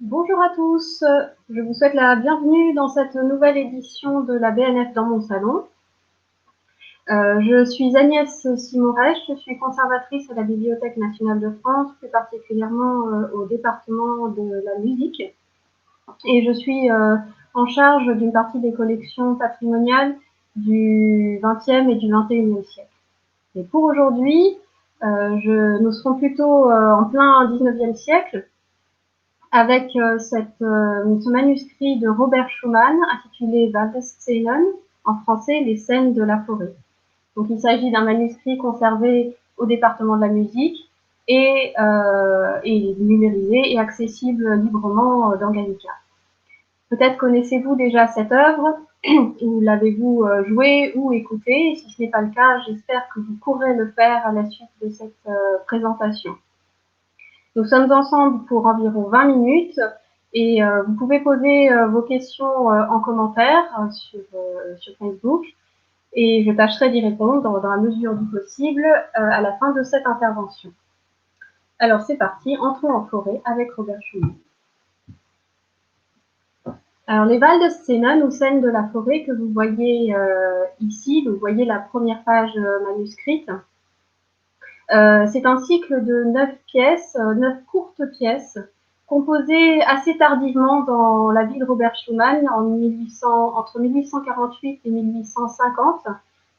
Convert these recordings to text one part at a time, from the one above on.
Bonjour à tous, je vous souhaite la bienvenue dans cette nouvelle édition de la BNF dans mon salon. Je suis Agnès Simoret, je suis conservatrice à la Bibliothèque nationale de France, plus particulièrement au département de la musique. Et je suis en charge d'une partie des collections patrimoniales du XXe et du XXIe siècle. Et pour aujourd'hui, nous serons plutôt en plein XIXe siècle, avec ce manuscrit de Robert Schumann intitulé Waldszenen, en français Les scènes de la forêt. Donc il s'agit d'un manuscrit conservé au département de la musique et numérisé et accessible librement dans Gallica. Peut-être connaissez-vous déjà cette œuvre, ou l'avez-vous jouée ou écoutée, et si ce n'est pas le cas, j'espère que vous pourrez le faire à la suite de cette présentation. Nous sommes ensemble pour environ 20 minutes et vous pouvez poser vos questions en commentaire sur Facebook et je tâcherai d'y répondre dans la mesure du possible à la fin de cette intervention. Alors c'est parti, entrons en forêt avec Robert Schumann. Alors les Waldszenen ou scènes de la forêt que vous voyez ici, vous voyez la première page manuscrite. C'est un cycle de 9 pièces, 9 courtes pièces, composées assez tardivement dans la vie de Robert Schumann entre 1848 et 1850.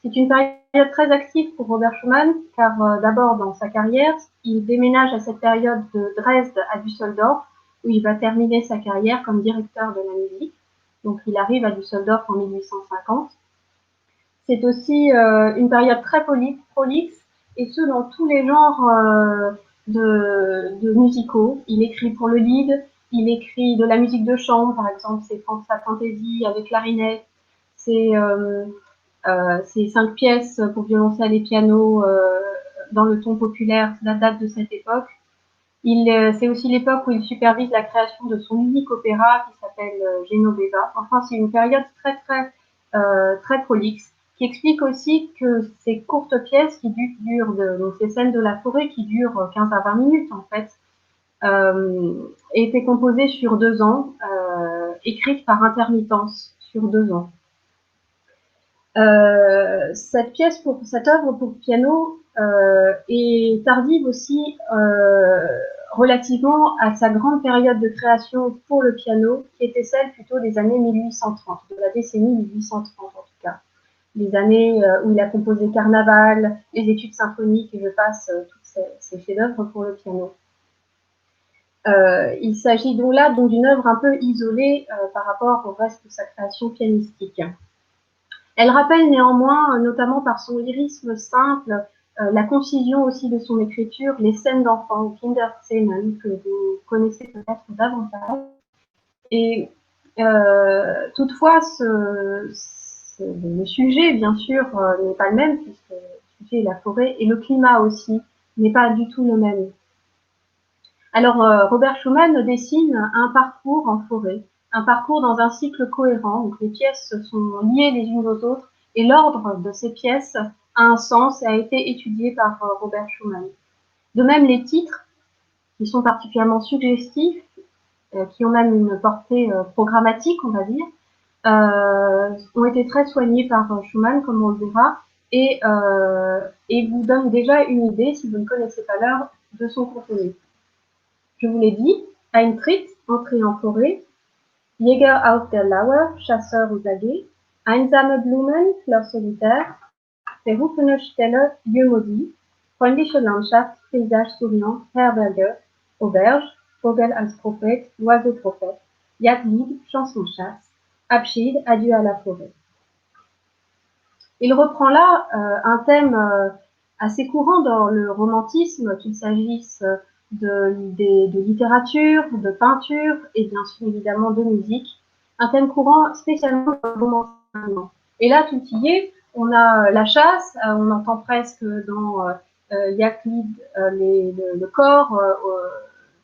C'est une période très active pour Robert Schumann, car d'abord dans sa carrière, il déménage à cette période de Dresde à Düsseldorf, où il va terminer sa carrière comme directeur de la musique. Donc il arrive à Düsseldorf en 1850. C'est aussi une période très prolixe, et ce dans tous les genres de musicaux. Il écrit pour le lied, il écrit de la musique de chambre, par exemple, c'est sa fantaisie avec clarinette, c'est 5 pièces pour violoncelle et piano dans le ton populaire, la date de cette époque. C'est aussi l'époque où il supervise la création de son unique opéra qui s'appelle Genoveva. Enfin, c'est une période très prolixe, qui explique aussi que ces courtes pièces qui durent, donc ces scènes de la forêt qui durent 15 à 20 minutes en fait, étaient composées sur 2 ans, écrites par intermittence sur 2 ans. Cette œuvre pour piano est tardive aussi relativement à sa grande période de création pour le piano, qui était celle plutôt des années 1830, de la décennie 1830 en tout cas. Les années où il a composé Carnaval, les études symphoniques, et je passe tous ces chefs-d'œuvre pour le piano. Il s'agit donc là d'une œuvre un peu isolée par rapport au reste de sa création pianistique. Elle rappelle néanmoins, notamment par son lyrisme simple, la concision aussi de son écriture, les scènes d'enfants, Kinderszenen, que vous connaissez peut-être davantage. Et toutefois, le sujet, bien sûr, n'est pas le même, puisque le sujet est la forêt, et le climat aussi n'est pas du tout le même. Alors, Robert Schumann dessine un parcours en forêt, un parcours dans un cycle cohérent, donc les pièces sont liées les unes aux autres, et l'ordre de ces pièces a un sens et a été étudié par Robert Schumann. De même, les titres, qui sont particulièrement suggestifs, qui ont même une portée programmatique, on va dire, ont été très soignés par Schumann, comme on le verra, et vous donnent déjà une idée, si vous ne connaissez pas l'œuvre, de son contenu. Je vous l'ai dit, Eintritt, entrée en forêt, Jäger auf der Lauer, chasseur aux aguets, einsame Blumen, fleurs solitaires, verrufene Stelle, lieu maudit, freundliche Landschaft, paysage souriant, Herberge, auberge, Vogel als Prophet, oiseau prophète, Jagdlied, chanson chasse, Abschied, adieu à la forêt. Il reprend là un thème assez courant dans le romantisme, qu'il s'agisse de littérature, de peinture et bien sûr évidemment de musique, un thème courant spécialement dans le romantisme. Et là, tout y est, on a la chasse, on entend presque dans Jagdlied le corps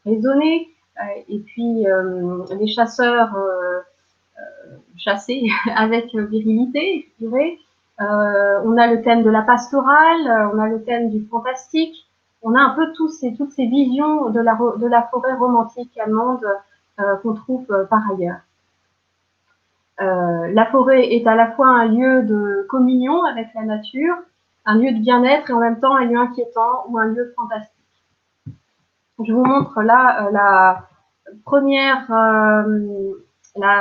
résonner, et puis les chasseurs chasser avec virilité, je dirais. On a le thème de la pastorale, on a le thème du fantastique, on a un peu toutes ces visions de la forêt romantique allemande qu'on trouve par ailleurs. La forêt est à la fois un lieu de communion avec la nature, un lieu de bien-être et en même temps un lieu inquiétant ou un lieu fantastique. Je vous montre là la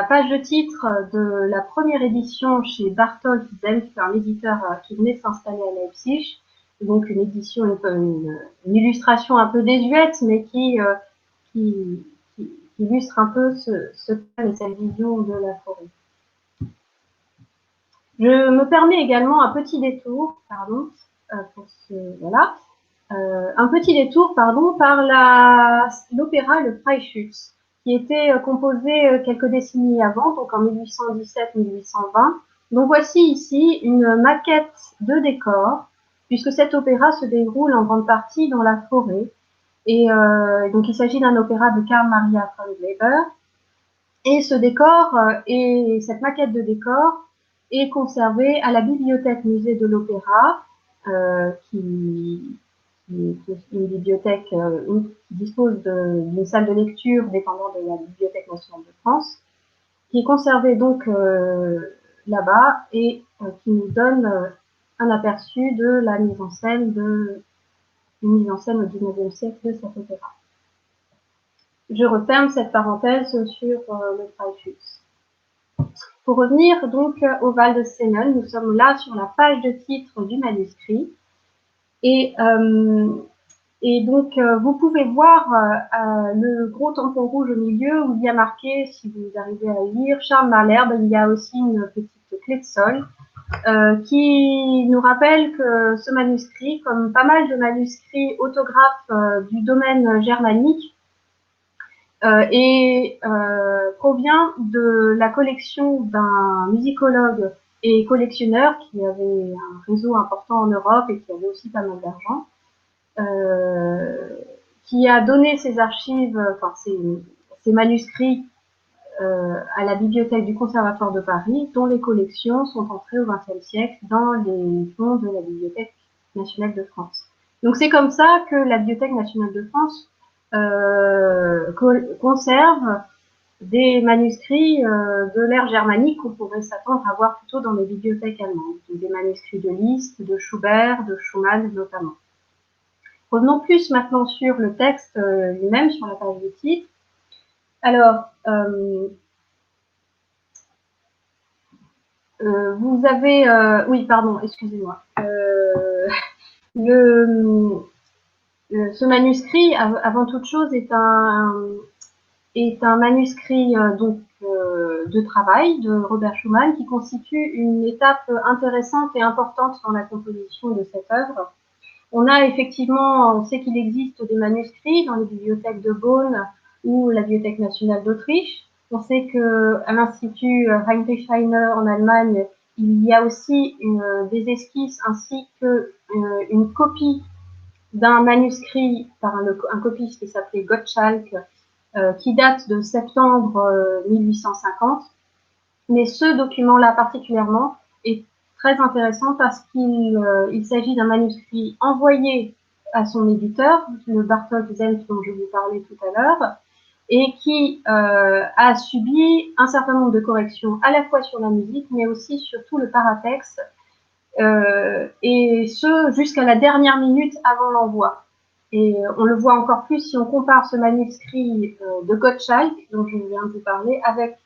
page de titre de la première édition chez Barthold Zelf, un éditeur qui venait de s'installer à Leipzig. Donc une édition, une illustration un peu désuète, mais qui illustre un peu ce thème et cette vision de la forêt. Je me permets également un petit détour, pardon, voilà, un petit détour, pardon, par l'opéra Le Freischütz, qui était composé quelques décennies avant, donc en 1817-1820. Donc voici ici une maquette de décor, puisque cet opéra se déroule en grande partie dans la forêt. Et donc il s'agit d'un opéra de Karl Maria von Weber. Et ce décor et cette maquette de décor est conservée à la bibliothèque musée de l'Opéra, qui est une bibliothèque qui dispose d'une salle de lecture dépendant de la Bibliothèque nationale de France, qui est conservée donc là-bas et qui nous donne un aperçu de la mise en scène au XIXe siècle de cet opéra. Je referme cette parenthèse sur le Freischütz. Pour revenir donc au Val de Senen, nous sommes là sur la page de titre du manuscrit. Et donc, vous pouvez voir le gros tampon rouge au milieu où il y a marqué, si vous arrivez à lire, Charles Malherbe. Il y a aussi une petite clé de sol qui nous rappelle que ce manuscrit, comme pas mal de manuscrits autographes du domaine germanique, provient de la collection d'un musicologue et collectionneur qui avait un réseau important en Europe et qui avait aussi pas mal d'argent, qui a donné ses archives, enfin ses manuscrits à la bibliothèque du Conservatoire de Paris, dont les collections sont entrées au XXe siècle dans les fonds de la Bibliothèque nationale de France. Donc c'est comme ça que la Bibliothèque nationale de France conserve des manuscrits de l'ère germanique qu'on pourrait s'attendre à voir plutôt dans les bibliothèques allemandes, des manuscrits de Liszt, de Schubert, de Schumann notamment. Revenons plus maintenant sur le texte lui-même, sur la page de titre. Alors, vous avez... oui, pardon, excusez-moi. Ce manuscrit, avant toute chose, est un manuscrit de travail de Robert Schumann qui constitue une étape intéressante et importante dans la composition de cette œuvre. On sait qu'il existe des manuscrits dans les bibliothèques de Bonn ou la Bibliothèque nationale d'Autriche. On sait qu'à l'Institut Heinrich Heine en Allemagne, il y a aussi des esquisses ainsi qu'une copie d'un manuscrit par un copiste qui s'appelait Gottschalk, qui date de septembre 1850. Mais ce document-là particulièrement est très intéressant parce qu'il s'agit d'un manuscrit envoyé à son éditeur, le Barthold Zelf dont je vous parlais tout à l'heure, et qui a subi un certain nombre de corrections à la fois sur la musique, mais aussi sur tout le paratexte, et ce jusqu'à la dernière minute avant l'envoi. Et on le voit encore plus si on compare ce manuscrit de Gottschalk, dont je viens de vous parler, avec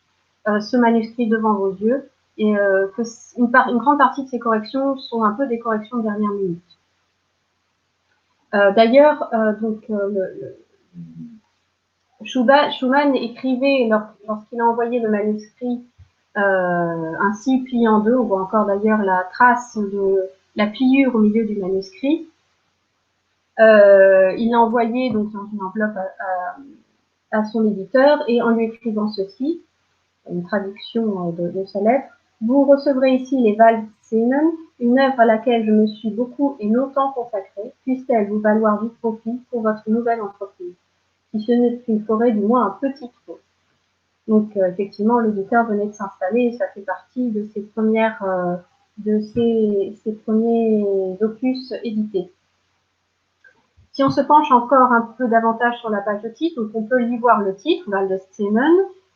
ce manuscrit devant vos yeux, et que une grande partie de ces corrections sont un peu des corrections de dernière minute. D'ailleurs, Schumann écrivait, lorsqu'il a envoyé le manuscrit ainsi plié en deux, on voit encore d'ailleurs la trace de la pliure au milieu du manuscrit. Il l'a envoyé donc dans une enveloppe à son éditeur et en lui écrivant ceci, une traduction de sa lettre. Vous recevrez ici les Waldszenen, une œuvre à laquelle je me suis beaucoup et longtemps consacrée, puisse-t-elle vous valoir du profit pour votre nouvelle entreprise. Si ce n'est qu'une forêt, du moins un petit trou. Donc effectivement, l'éditeur venait de s'installer et ça fait partie de ses premiers opus édités. Si on se penche encore un peu davantage sur la page de titre, donc on peut y voir le titre, Waldeszenen,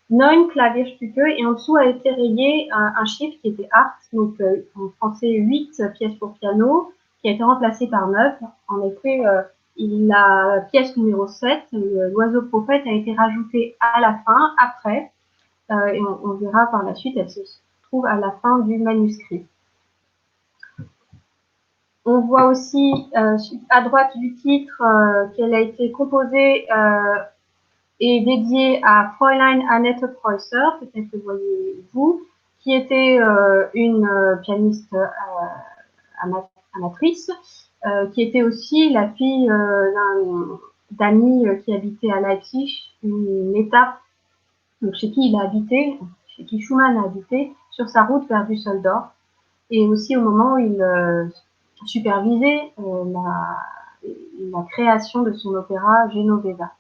9 Klavierstücke, et en dessous a été rayé un chiffre qui était 8, donc en français 8 pièces pour piano, qui a été remplacé par 9. En effet, la pièce numéro 7, l'oiseau prophète, a été rajoutée à la fin, après, et on verra par la suite, elle se trouve à la fin du manuscrit. On voit aussi à droite du titre qu'elle a été composée et dédiée à Fräulein Annette Preusser, peut-être que voyez-vous, qui était une pianiste amatrice, qui était aussi la fille d'Annie qui habitait à Leipzig, une étape donc, chez qui il a habité, chez qui Schumann a habité, sur sa route vers Düsseldorf, et aussi au moment où il supervisait la création de son opéra Genoveva.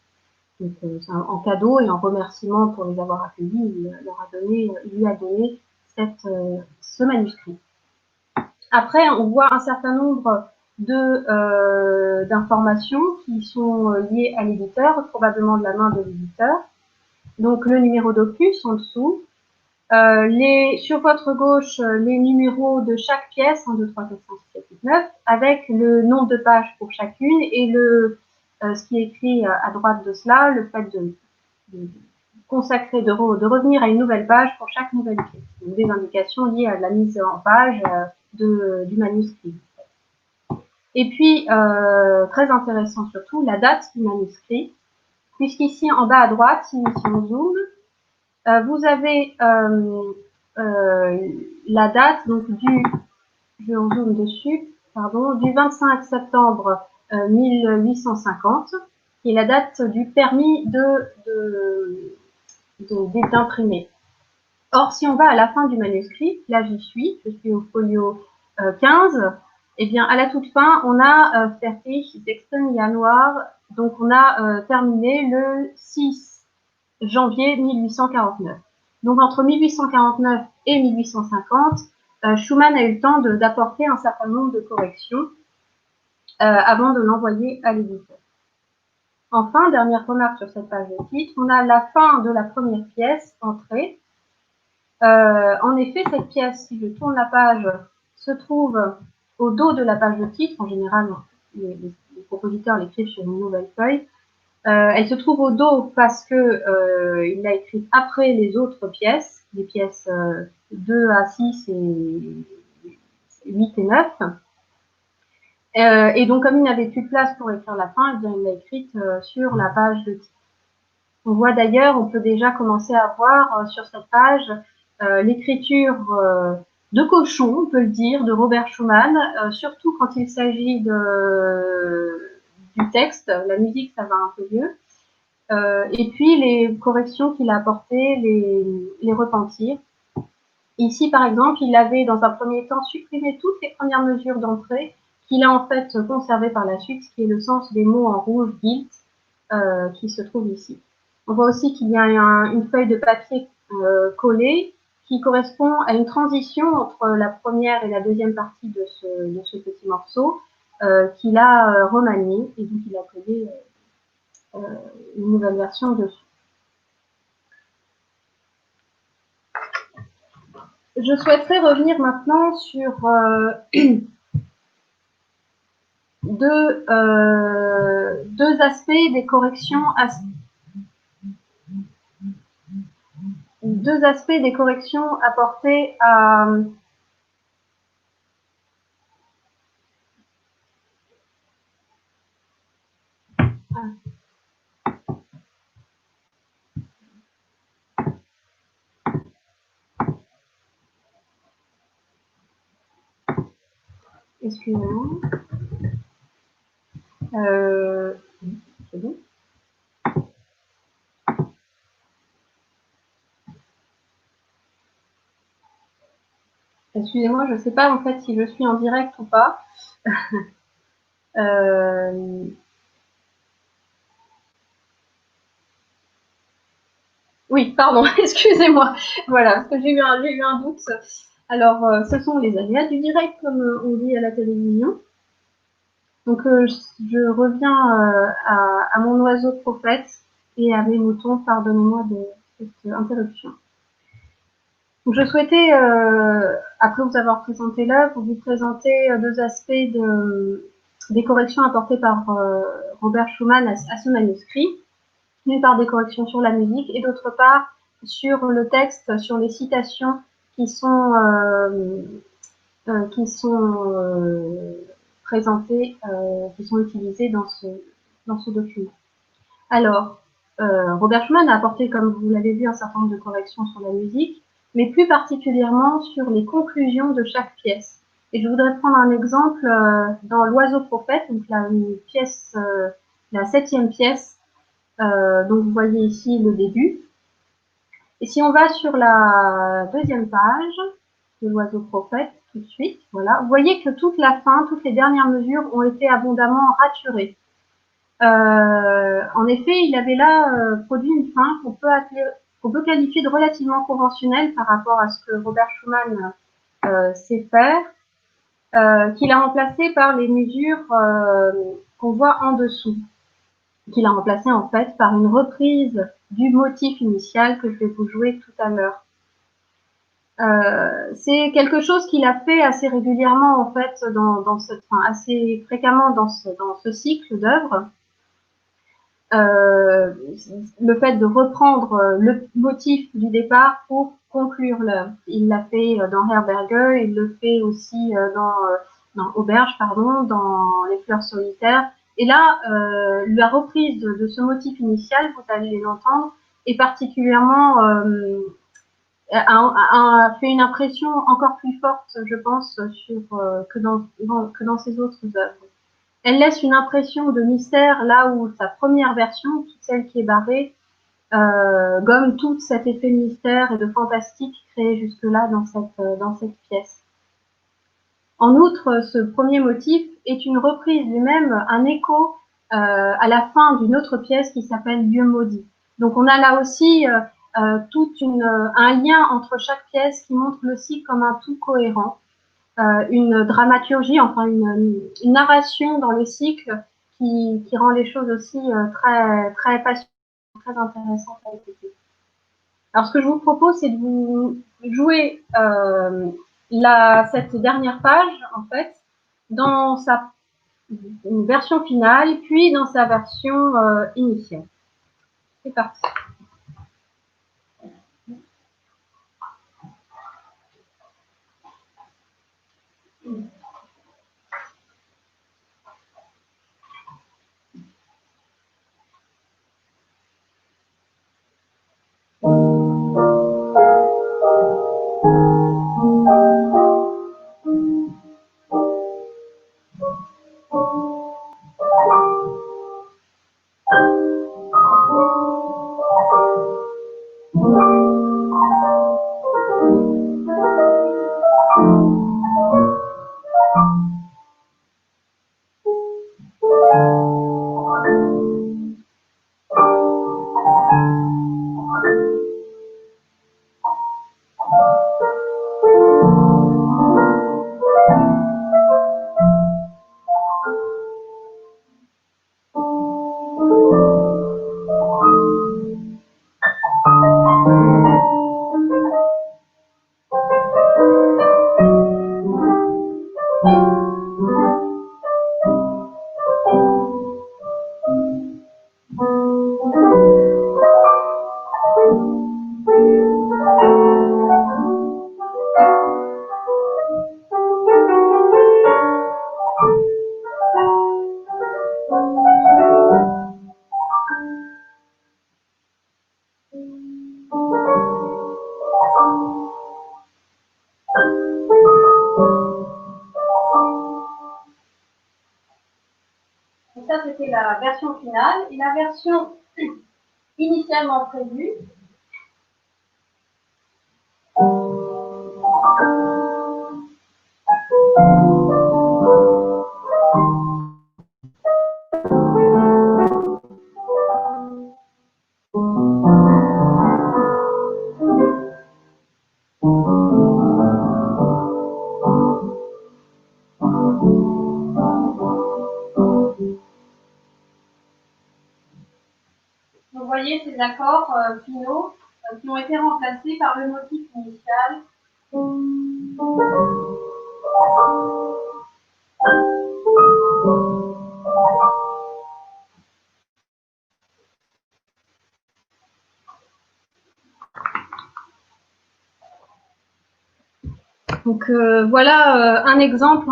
Donc, en cadeau et en remerciement pour les avoir accueillis, il lui a donné ce manuscrit. Après, on voit un certain nombre d'informations qui sont liées à l'éditeur, probablement de la main de l'éditeur. Donc, le numéro d'opus en dessous. Sur votre gauche, les numéros de chaque pièce, 1, 2, 3, 4, 5, 6, 7, 8, 9, avec le nombre de pages pour chacune et ce qui est écrit à droite de cela, le fait de consacrer, de revenir à une nouvelle page pour chaque nouvelle pièce. Donc, des indications liées à la mise en page du manuscrit. Et puis, très intéressant surtout, la date du manuscrit, puisqu'ici, en bas à droite, si on zoome, vous avez la date donc je zoome dessus, du 25 septembre 1850, qui est la date du permis d'imprimer. Or, si on va à la fin du manuscrit, là je suis au folio 15, et bien à la toute fin, on a fertig 6. Januar, donc on a terminé le 6 janvier 1849. Donc entre 1849 et 1850, Schumann a eu le temps d'apporter un certain nombre de corrections avant de l'envoyer à l'éditeur. Enfin, dernière remarque sur cette page de titre, on a la fin de la première pièce, entrée. En effet, cette pièce, si je tourne la page, se trouve au dos de la page de titre. En général, les compositeurs l'écrivent sur une nouvelle feuille. Elle se trouve au dos parce que il l'a écrite après les autres pièces, les pièces 2 à 6 et 8 et 9. Et donc, comme il n'avait plus de place pour écrire la fin, eh bien, il l'a écrite sur la page de titre. On voit d'ailleurs, on peut déjà commencer à voir sur cette page l'écriture de cochon, on peut le dire, de Robert Schumann, surtout quand il s'agit du texte. La musique, ça va un peu mieux. Et puis les corrections qu'il a apportées, les repentir. Ici, par exemple, il avait dans un premier temps supprimé toutes les premières mesures d'entrée qu'il a en fait conservées par la suite, ce qui est le sens des mots en rouge, gilt, qui se trouve ici. On voit aussi qu'il y a une feuille de papier collée qui correspond à une transition entre la première et la deuxième partie de ce petit morceau qu'il a remanié et donc il a collé une nouvelle version dessus. Je souhaiterais revenir maintenant sur deux aspects des corrections apportées à excusez-moi. C'est bon. Excusez-moi, je ne sais pas en fait si je suis en direct ou pas. Oui, pardon, excusez-moi. Voilà, parce que j'ai eu un doute. Alors, ce sont les aléas du direct, comme on dit à la télévision. Donc je reviens à mon oiseau prophète et à mes moutons, pardonnez-moi de cette interruption. Donc je souhaitais, après vous avoir présenté l'œuvre, vous présenter deux aspects des corrections apportées par Robert Schumann à ce manuscrit, d'une part des corrections sur la musique et d'autre part sur le texte, sur les citations qui sont présentées, qui sont utilisées dans ce document. Alors, Robert Schumann a apporté, comme vous l'avez vu, un certain nombre de corrections sur la musique, mais plus particulièrement sur les conclusions de chaque pièce. Et je voudrais prendre un exemple dans l'Oiseau prophète, donc la 7e pièce, donc vous voyez ici le début. Et si on va sur la 2e page de l'Oiseau prophète, tout de suite, voilà, vous voyez que toute la fin, toutes les dernières mesures ont été abondamment raturées. En effet, il avait là produit une fin qu'on peut qualifier de relativement conventionnelle par rapport à ce que Robert Schumann sait faire, qu'il a remplacé par les mesures qu'on voit en dessous, qu'il a remplacé en fait par une reprise du motif initial que je vais vous jouer tout à l'heure. C'est quelque chose qu'il a fait assez régulièrement en fait assez fréquemment dans ce cycle d'œuvres. Le fait de reprendre le motif du départ pour conclure l'œuvre. Il l'a fait dans Herberge, il le fait aussi dans Auberge, pardon, dans Les Fleurs solitaires. Et là, la reprise de ce motif initial, vous allez l'entendre, est particulièrement a fait une impression encore plus forte, je pense, que dans ses autres œuvres. Elle laisse une impression de mystère là où sa première version, toute celle qui est barrée, gomme tout cet effet de mystère et de fantastique créé jusque-là dans cette pièce. En outre, ce premier motif est une reprise lui-même, un écho à la fin d'une autre pièce qui s'appelle Lieu maudit. Donc on a là aussi un lien entre chaque pièce qui montre le cycle comme un tout cohérent. Une dramaturgie, enfin une narration dans le cycle qui rend les choses aussi très très passionnantes, très intéressantes à écouter. Alors ce que je vous propose, c'est de vous jouer cette dernière page en fait dans sa version finale, puis dans sa version initiale. C'est parti. Donc ça, c'était la version finale. Et la version initialement prévue, Vous voyez ces accords finaux qui ont été remplacés par le motif initial. Donc voilà un exemple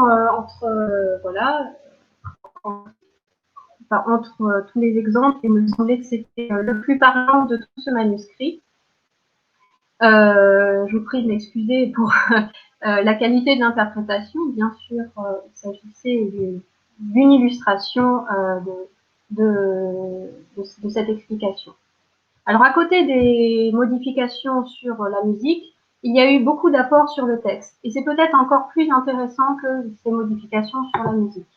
entre tous les exemples, il me semblait que c'était le plus parlant de tout ce manuscrit. Je vous prie de m'excuser pour la qualité de l'interprétation. Bien sûr, il s'agissait d'une illustration de cette explication. Alors, à côté des modifications sur la musique, il y a eu beaucoup d'apports sur le texte. Et c'est peut-être encore plus intéressant que ces modifications sur la musique.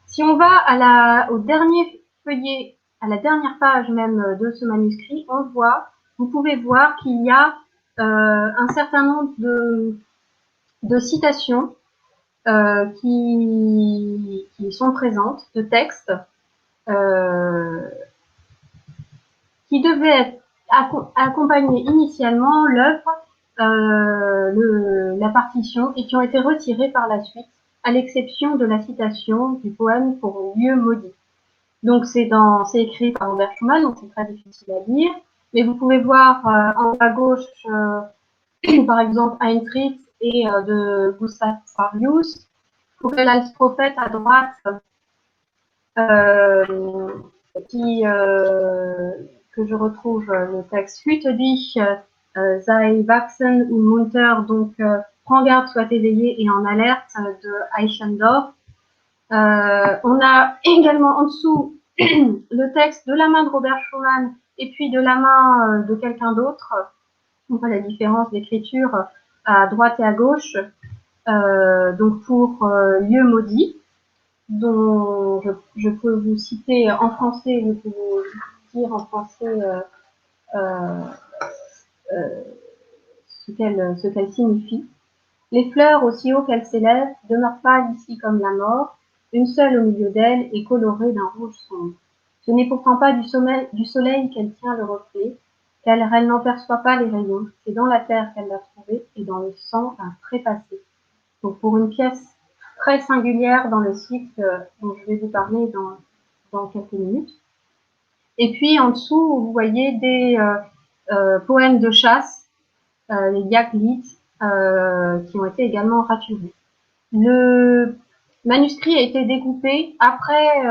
Si on va au dernier feuillet, à la dernière page même de ce manuscrit, vous pouvez voir qu'il y a un certain nombre de citations qui sont présentes, de textes qui devaient accompagner initialement l'œuvre, la partition, et qui ont été retirés par la suite, à l'exception de la citation du poème pour lieu maudit. Donc c'est écrit par Robert Schumann, donc c'est très difficile à lire, mais vous pouvez voir en bas à gauche, par exemple, Ein Tritt et de Gustav Farius, Vogel als Prophète à droite, que je retrouve le texte Hüte dich, sei wachsen und munter, donc prends garde, sois éveillé et en alerte de Eichendorff. On a également en dessous le texte de la main de Robert Schumann et puis de la main de quelqu'un d'autre. On voit la différence d'écriture à droite et à gauche. Donc pour lieu maudit, dont je peux vous citer en français, je peux vous dire en français ce qu'elle signifie. Les fleurs, aussi haut qu'elles s'élèvent, demeurent pâles ici comme la mort, une seule au milieu d'elles est colorée d'un rouge sombre. Ce n'est pourtant pas du soleil qu'elle tient le reflet, car elle n'en perçoit pas les rayons. C'est dans la terre qu'elle l'a trouvé et dans le sang un trépassé. Donc pour une pièce très singulière dans le cycle dont je vais vous parler dans quelques minutes. Et puis en dessous, vous voyez des poèmes de chasse, les Jagdlied, qui ont été également raturés. Le manuscrit a été découpé après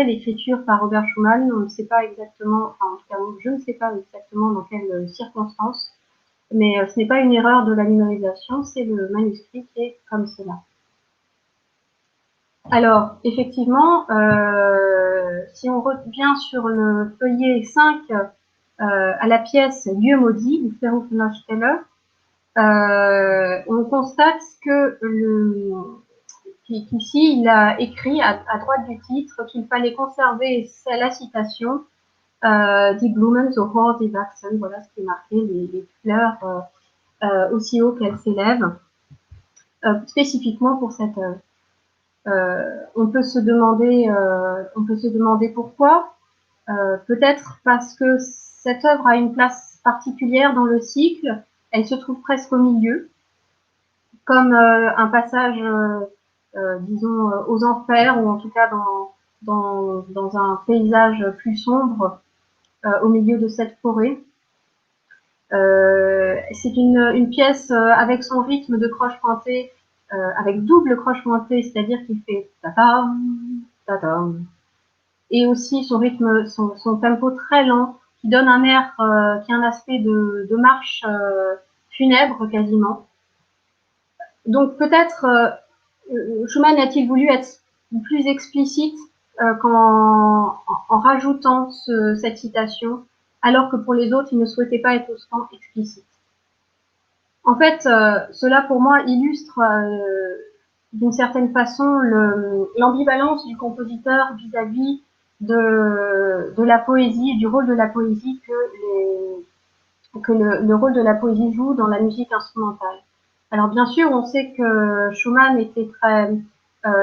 l'écriture par Robert Schumann. On ne sait pas exactement, enfin en tout cas je ne sais pas exactement dans quelles circonstances, mais ce n'est pas une erreur de la numérisation, c'est le manuscrit qui est comme cela. Alors, effectivement, si on revient sur le feuillet 5 à la pièce Lieu maudit du Verrufener, on constate que qu'ici, il a écrit à droite du titre qu'il fallait conserver la citation Die Blumen so hoch sie wachsen, voilà ce qui est marqué, les fleurs aussi haut qu'elles s'élèvent, spécifiquement pour cette œuvre. On peut se demander pourquoi. Peut-être parce que cette œuvre a une place particulière dans le cycle. Elle se trouve presque au milieu, comme un passage, disons, aux enfers, ou en tout cas dans un paysage plus sombre au milieu de cette forêt. C'est une pièce avec son rythme de croche pointée, avec double croche pointée, c'est-à-dire qu'il fait ta-tam, ta-tam, et aussi son tempo très lent, qui donne un air, qui a un aspect de marche funèbre quasiment. Donc peut-être Schumann a-t-il voulu être plus explicite en rajoutant cette citation, alors que pour les autres, il ne souhaitait pas être autant explicite. En fait, cela pour moi illustre d'une certaine façon l'ambivalence du compositeur vis-à-vis de la poésie et du rôle de la poésie que le rôle de la poésie joue dans la musique instrumentale. Alors bien sûr, on sait que Schumann était très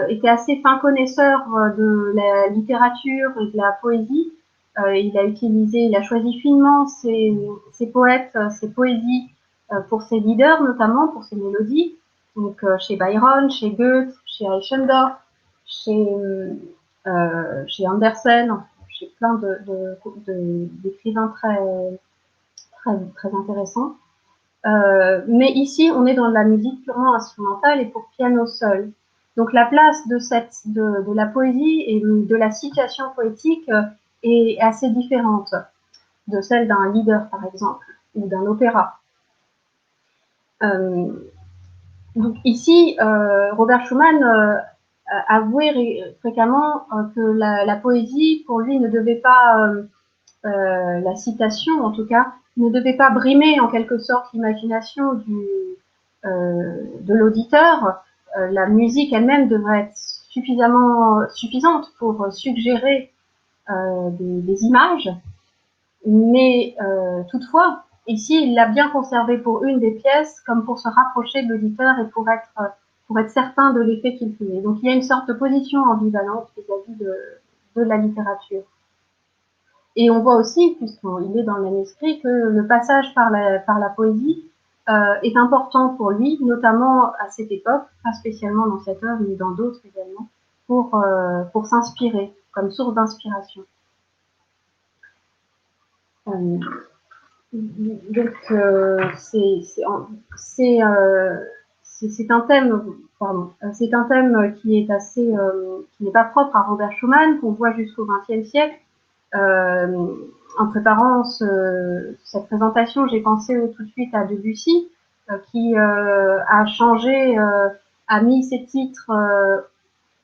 était assez fin connaisseur de la littérature et de la poésie. Il a choisi finement ses poètes, ses poésies pour ses leaders, notamment pour ses mélodies. Donc chez Byron, chez Goethe, chez Eichendorff, chez Andersen, chez plein d'écrivains très intéressants. Mais ici, on est dans la musique purement instrumentale et pour piano seul. Donc la place de la poésie et de la situation poétique est assez différente de celle d'un leader, par exemple, ou d'un opéra. Donc ici, Robert Schumann avouait fréquemment que la poésie, pour lui, ne devait pas, la citation en tout cas, ne devait pas brimer en quelque sorte l'imagination de l'auditeur. La musique elle-même devrait être suffisante pour suggérer des images, mais toutefois, ici, il l'a bien conservé pour une des pièces, comme pour se rapprocher de l'auditeur et pour être certain de l'effet qu'il faisait. Donc il y a une sorte de position ambivalente vis-à-vis de la littérature. Et on voit aussi, puisqu'il est dans le manuscrit, que le passage par la poésie est important pour lui, notamment à cette époque, pas spécialement dans cette œuvre, mais dans d'autres également, pour s'inspirer, comme source d'inspiration. Donc c'est un thème, c'est un thème qui est assez, qui n'est pas propre à Robert Schumann, qu'on voit jusqu'au XXe siècle. En préparant cette présentation, j'ai pensé tout de suite à Debussy, qui a changé, a mis ses titres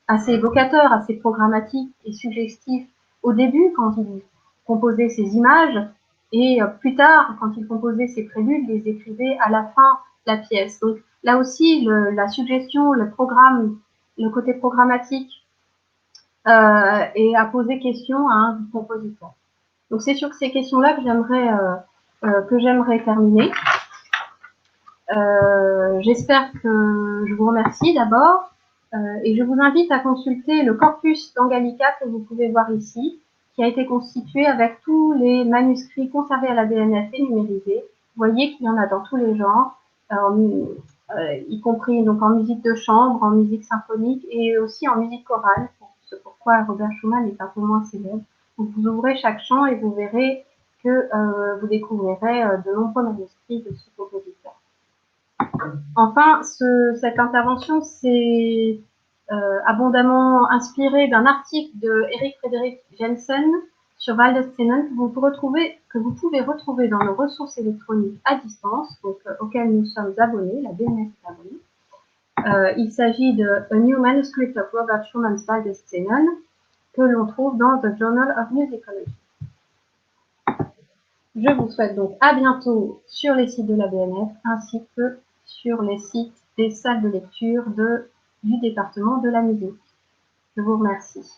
assez évocateurs, assez programmatiques et suggestifs au début quand il composait ses images, et plus tard quand il composait ses préludes, les écrivait à la fin de la pièce. Donc là aussi, la suggestion, le programme, le côté programmatique et à poser question à un compositeur. Donc c'est sur ces questions-là que j'aimerais terminer. J'espère que je vous remercie d'abord et je vous invite à consulter le corpus d'Angelica que vous pouvez voir ici, qui a été constitué avec tous les manuscrits conservés à la BNF et numérisés. Vous voyez qu'il y en a dans tous les genres, y compris donc en musique de chambre, en musique symphonique et aussi en musique chorale. C'est pourquoi Robert Schumann est un peu moins célèbre. Donc vous ouvrez chaque champ et vous verrez que vous découvrirez de nombreux manuscrits de ce compositeur. Enfin, cette intervention s'est abondamment inspirée d'un article de Erik Fredrik Jensen sur Waldeszenen que vous pouvez retrouver dans nos ressources électroniques à distance, donc, auxquelles nous sommes abonnés, la BNF est abonnée. Il s'agit de A New Manuscript of Robert Schumann's Waldeszenen, que l'on trouve dans The Journal of Musicology. Je vous souhaite donc à bientôt sur les sites de la BNF ainsi que sur les sites des salles de lecture du département de la musique. Je vous remercie.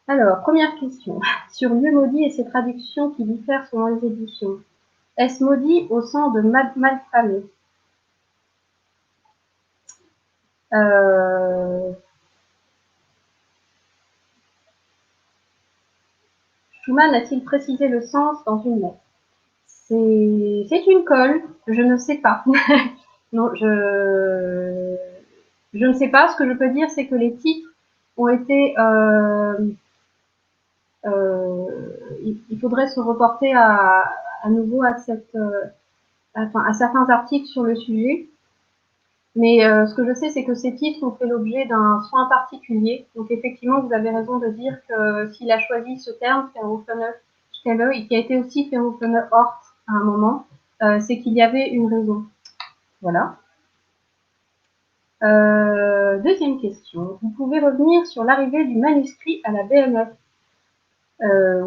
Alors, première question. Sur Lieu maudit et ses traductions qui diffèrent selon les éditions. Est-ce maudit au sens de malfamé? Schumann a-t-il précisé le sens dans une lettre? C'est une colle, je ne sais pas. Non, je ne sais pas. Ce que je peux dire, c'est que les titres ont été... il faudrait se reporter à nouveau à certains articles sur le sujet. Mais ce que je sais, c'est que ces titres ont fait l'objet d'un soin particulier. Donc effectivement, vous avez raison de dire que s'il a choisi ce terme, Verrufene Stelle, qui a été aussi Verrufene Ort à un moment, c'est qu'il y avait une raison. Voilà. Deuxième question. Vous pouvez revenir sur l'arrivée du manuscrit à la BNF?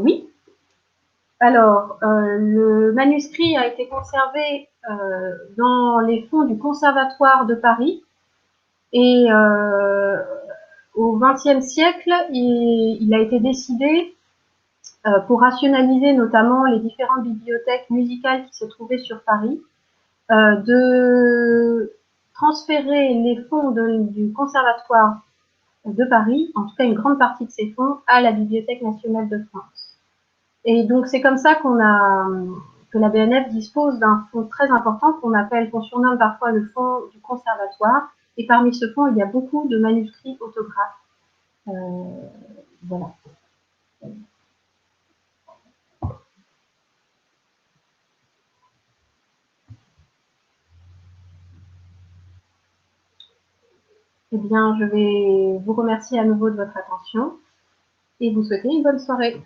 Oui. Alors, le manuscrit a été conservé dans les fonds du Conservatoire de Paris et au XXe siècle, il a été décidé pour rationaliser notamment les différentes bibliothèques musicales qui se trouvaient sur Paris, de transférer les fonds du Conservatoire de Paris, en tout cas une grande partie de ces fonds, à la Bibliothèque nationale de France. Et donc c'est comme ça que la BNF dispose d'un fonds très important qu'on surnomme parfois le fonds du Conservatoire. Et parmi ce fonds, il y a beaucoup de manuscrits autographes. Voilà. Eh bien, je vais vous remercier à nouveau de votre attention et vous souhaiter une bonne soirée.